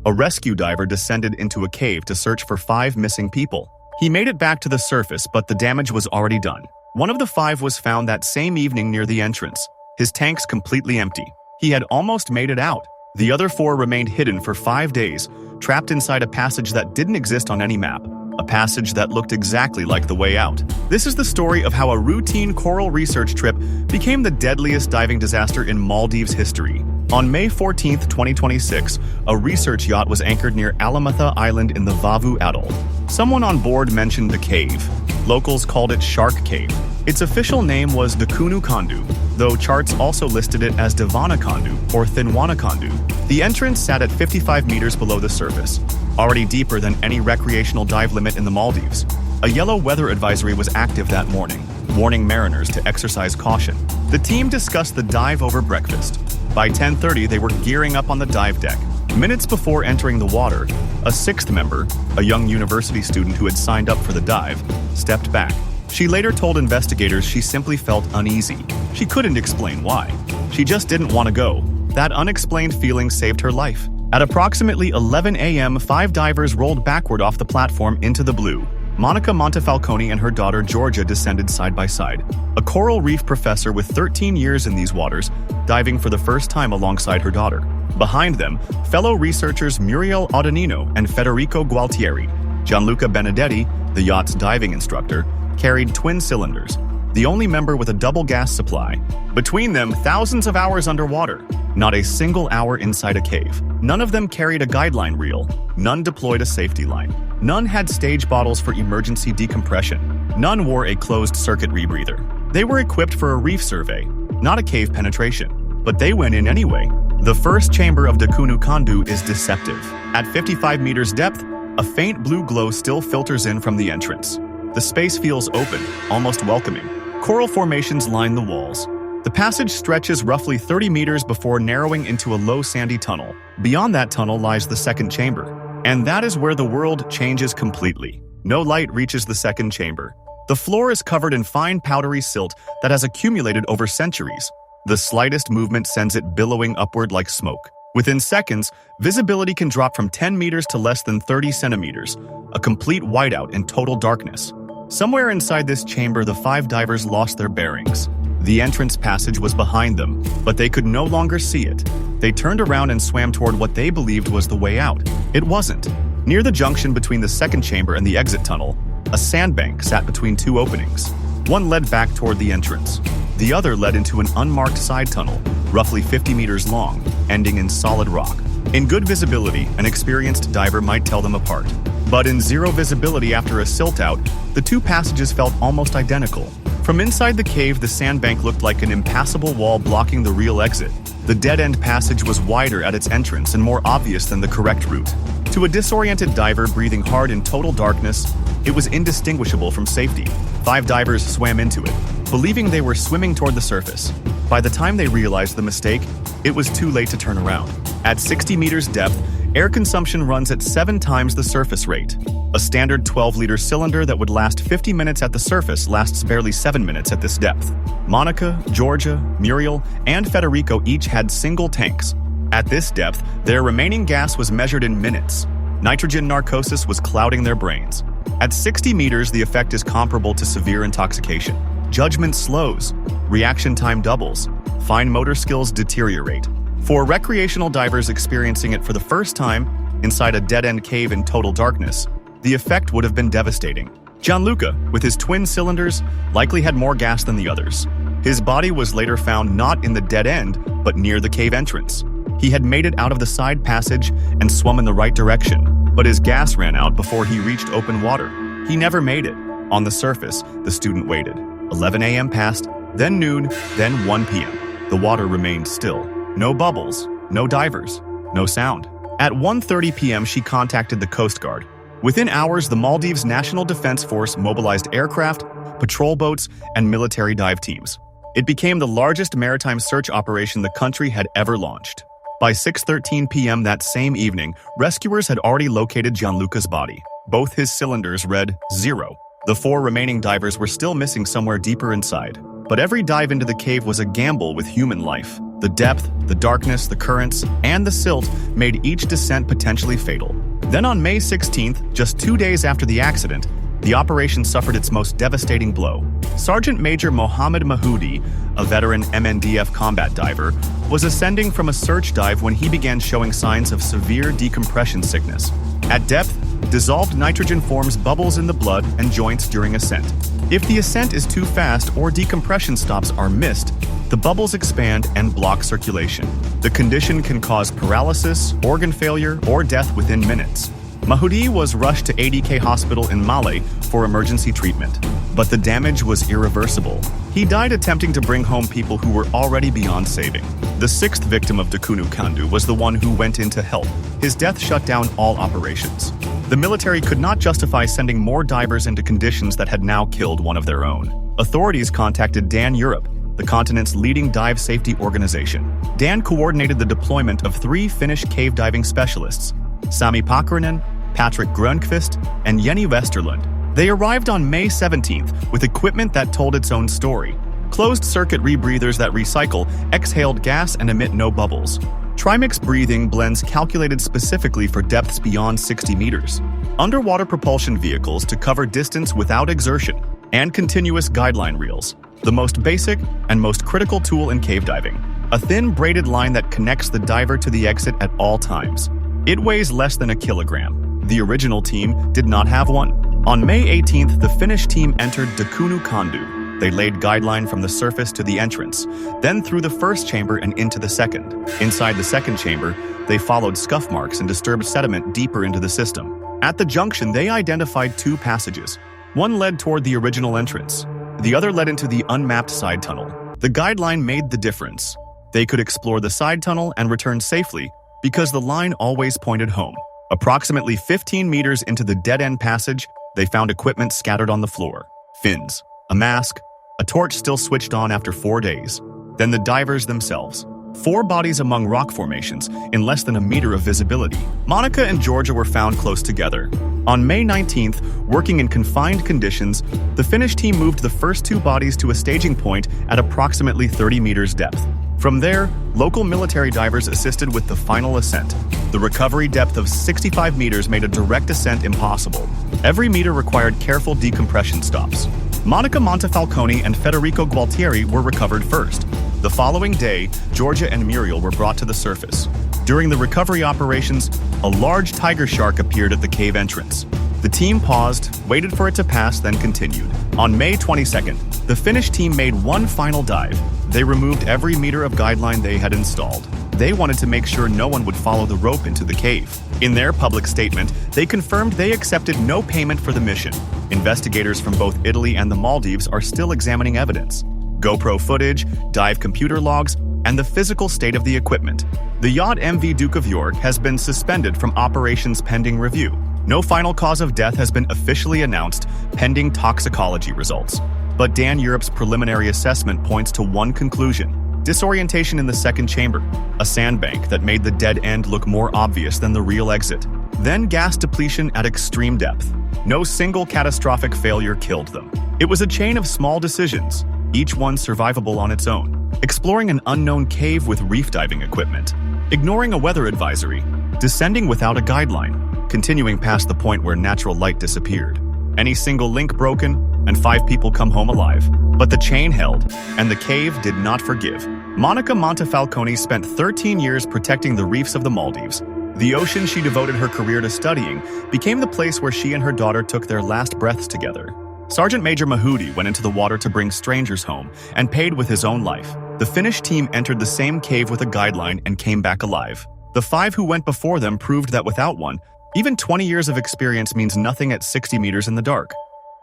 a rescue diver descended into a cave to search for 5 missing people. He made it back to the surface, but the damage was already done. One of the 5 was found that same evening near the entrance, his tanks completely empty. He had almost made it out. The other 4 remained hidden for 5 days, trapped inside a passage that didn't exist on any map, a passage that looked exactly like the way out. This is the story of how a routine coral research trip became the deadliest diving disaster in Maldives history. On May 14, 2026, a research yacht was anchored near Alamatha Island in the Vavu Atoll. Someone on board mentioned the cave. Locals called it Shark Cave. Its official name was Dakunu Kondu, though charts also listed it as Devana Kondu or Thinwana Kondu. The entrance sat at 55 meters below the surface, already deeper than any recreational dive limit in the Maldives. A yellow weather advisory was active that morning, warning mariners to exercise caution. The team discussed the dive over breakfast. By 10:30, they were gearing up on the dive deck. Minutes before entering the water, a 6th member, a young university student who had signed up for the dive, stepped back. She later told investigators she simply felt uneasy. She couldn't explain why. She just didn't want to go. That unexplained feeling saved her life. At approximately 11 a.m., 5 divers rolled backward off the platform into the blue. Monica Montefalcone and her daughter Georgia descended side by side. A coral reef professor with 13 years in these waters, diving for the first time alongside her daughter. Behind them, fellow researchers Muriel Audanino and Federico Gualtieri. Gianluca Benedetti, the yacht's diving instructor, carried twin cylinders, the only member with a double gas supply. Between them, thousands of hours underwater. Not a single hour inside a cave. None of them carried a guideline reel. None deployed a safety line. None had stage bottles for emergency decompression. None wore a closed-circuit rebreather. They were equipped for a reef survey, not a cave penetration. But they went in anyway. The first chamber of Dakunu Kondu is deceptive. At 55 meters depth, a faint blue glow still filters in from the entrance. The space feels open, almost welcoming. Coral formations line the walls. The passage stretches roughly 30 meters before narrowing into a low sandy tunnel. Beyond that tunnel lies the second chamber. And that is where the world changes completely. No light reaches the second chamber. The floor is covered in fine powdery silt that has accumulated over centuries. The slightest movement sends it billowing upward like smoke. Within seconds, visibility can drop from 10 meters to less than 30 centimeters, a complete whiteout in total darkness. Somewhere inside this chamber, the 5 divers lost their bearings. The entrance passage was behind them, but they could no longer see it. They turned around and swam toward what they believed was the way out. It wasn't. Near the junction between the second chamber and the exit tunnel, a sandbank sat between 2 openings. One led back toward the entrance. The other led into an unmarked side tunnel, roughly 50 meters long, ending in solid rock. In good visibility, an experienced diver might tell them apart. But in zero visibility after a silt-out, the 2 passages felt almost identical. From inside the cave, the sandbank looked like an impassable wall blocking the real exit. The dead-end passage was wider at its entrance and more obvious than the correct route. To a disoriented diver breathing hard in total darkness, it was indistinguishable from safety. 5 divers swam into it, believing they were swimming toward the surface. By the time they realized the mistake, it was too late to turn around. At 60 meters depth, air consumption runs at 7 times the surface rate. A standard 12-liter cylinder that would last 50 minutes at the surface lasts barely 7 minutes at this depth. Monica, Georgia, Muriel, and Federico each had single tanks. At this depth, their remaining gas was measured in minutes. Nitrogen narcosis was clouding their brains. At 60 meters, the effect is comparable to severe intoxication. Judgment slows, reaction time doubles, fine motor skills deteriorate. For recreational divers experiencing it for the first time, inside a dead-end cave in total darkness, the effect would have been devastating. Gianluca, with his twin cylinders, likely had more gas than the others. His body was later found not in the dead end, but near the cave entrance. He had made it out of the side passage and swum in the right direction, but his gas ran out before he reached open water. He never made it. On the surface, the student waited. 11 a.m. passed, then noon, then 1 p.m. The water remained still. No bubbles, no divers, no sound. At 1:30 p.m., she contacted the Coast Guard. Within hours, the Maldives National Defense Force mobilized aircraft, patrol boats, and military dive teams. It became the largest maritime search operation the country had ever launched. By 6:13 p.m. that same evening, rescuers had already located Gianluca's body. Both his cylinders read 0. The 4 remaining divers were still missing somewhere deeper inside. But every dive into the cave was a gamble with human life. The depth, the darkness, the currents, and the silt made each descent potentially fatal. Then on May 16th, just 2 days after the accident, the operation suffered its most devastating blow. Sergeant Major Mohammed Mahoudi, a veteran MNDF combat diver, was ascending from a search dive when he began showing signs of severe decompression sickness. At depth, dissolved nitrogen forms bubbles in the blood and joints during ascent. If the ascent is too fast or decompression stops are missed, the bubbles expand and block circulation. The condition can cause paralysis, organ failure, or death within minutes. Mahoudi was rushed to ADK Hospital in Male for emergency treatment, but the damage was irreversible. He died attempting to bring home people who were already beyond saving. The sixth victim of Dakunu Kandu was the one who went in to help. His death shut down all operations. The military could not justify sending more divers into conditions that had now killed one of their own. Authorities contacted Dan Europe, the continent's leading dive safety organization. Dan coordinated the deployment of 3 Finnish cave diving specialists, Sami Pakarinen, Patrick Grönqvist, and Jenny Westerlund. They arrived on May 17th with equipment that told its own story. Closed-circuit rebreathers that recycle, exhaled gas, and emit no bubbles. Trimix breathing blends calculated specifically for depths beyond 60 meters. Underwater propulsion vehicles to cover distance without exertion. And continuous guideline reels, the most basic and most critical tool in cave diving. A thin braided line that connects the diver to the exit at all times. It weighs less than a kilogram. The original team did not have one. On May 18th, the Finnish team entered Dakunu Kandu. They laid guideline from the surface to the entrance, then through the first chamber and into the second. Inside the second chamber, they followed scuff marks and disturbed sediment deeper into the system. At the junction, they identified 2 passages. One led toward the original entrance. The other led into the unmapped side tunnel. The guideline made the difference. They could explore the side tunnel and return safely because the line always pointed home. Approximately 15 meters into the dead-end passage, they found equipment scattered on the floor. Fins, a mask, a torch still switched on after 4 days. Then the divers themselves. 4 bodies among rock formations in less than a meter of visibility. Monica and Georgia were found close together. On May 19th, working in confined conditions, the Finnish team moved the first 2 bodies to a staging point at approximately 30 meters depth. From there, local military divers assisted with the final ascent. The recovery depth of 65 meters made a direct ascent impossible. Every meter required careful decompression stops. Monica Montefalcone and Federico Gualtieri were recovered first. The following day, Georgia and Muriel were brought to the surface. During the recovery operations, a large tiger shark appeared at the cave entrance. The team paused, waited for it to pass, then continued. On May 22nd, the Finnish team made one final dive. They removed every meter of guideline they had installed. They wanted to make sure no one would follow the rope into the cave. In their public statement, they confirmed they accepted no payment for the mission. Investigators from both Italy and the Maldives are still examining evidence. GoPro footage, dive computer logs, and the physical state of the equipment. The yacht MV Duke of York has been suspended from operations pending review. No final cause of death has been officially announced, pending toxicology results. But Dan Europe's preliminary assessment points to one conclusion: disorientation in the second chamber, a sandbank that made the dead end look more obvious than the real exit. Then gas depletion at extreme depth. No single catastrophic failure killed them. It was a chain of small decisions, each one survivable on its own. Exploring an unknown cave with reef diving equipment. Ignoring a weather advisory. Descending without a guideline. Continuing past the point where natural light disappeared. Any single link broken, and 5 people come home alive. But the chain held, and the cave did not forgive. Monica Montefalcone spent 13 years protecting the reefs of the Maldives. The ocean she devoted her career to studying became the place where she and her daughter took their last breaths together. Sergeant Major Mahoudi went into the water to bring strangers home and paid with his own life. The Finnish team entered the same cave with a guideline and came back alive. The 5 who went before them proved that without one, even 20 years of experience means nothing at 60 meters in the dark.